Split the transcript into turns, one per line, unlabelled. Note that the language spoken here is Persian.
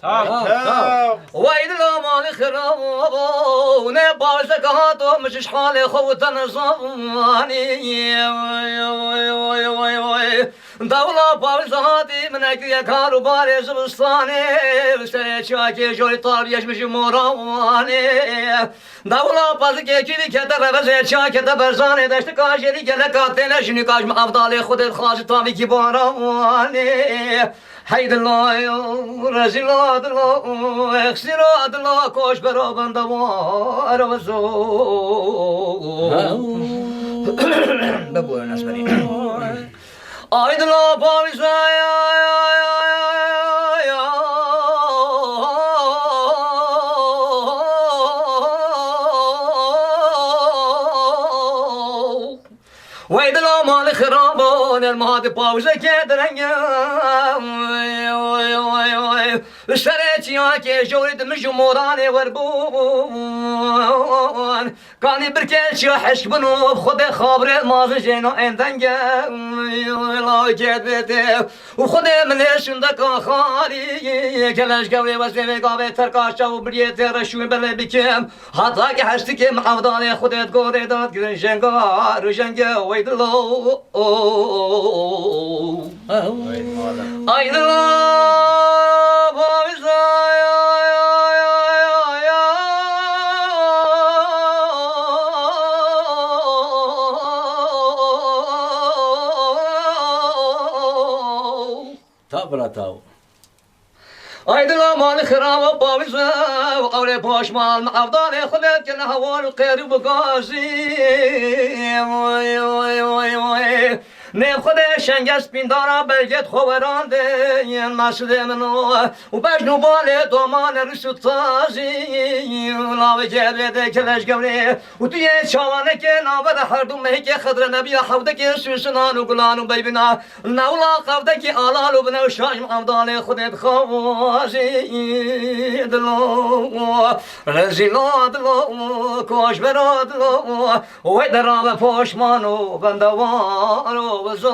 ويد الأمان خراب ونبارزك هاتو مش حالي خوتن زماني دولة بارزاتي منك يا كارو بارز بستاني سري شاكي جوري طاريش مش مراني دولة بارزكي كذي كده بزي شاكي تبرزاني دشت كاشري كده كاتنا شنو كاش مفضالي خد خاص طامي كباراني حيد الله رزيلات الله اخسرات الله كوش برابن دوار وزو بابو الناس بني حيد الله بارزا ويد الأمان خرابون الماضي باوزة كدرنيا اشتريت ياكي جورد مجموراني وربون كاني بركيش يحش بنوب خد خابر مازن جينو اندنجا لا كدبته وخد من شندك خالي كلاش قولي وزيني قابي تركاشا وبريت رشوي بلا بكم حتى كي حشتك معوداني خدت قوري دات جنجا رجنجا ويد الله ايد الله
تابرتاو
ايد الأمان خراب باوزة وقولي باش مال معفضاني خذت كنا هوان القير بقاسي نيب خده شنگس پیندارا بلگت خووران ده مسده منو و بجنو باله دومان رسو تازی لاوی جبه ده کلش گوری و توی چاوانه که نابد هر دو مهی که خضر نبی حوده که سوسنان و گلان و بیبنا نولا قوده که آلال و بنو شایم افدان خودت خوازی دلو رزیلات دلو کاش برات دلو و درام پشمانو بندوارو وزو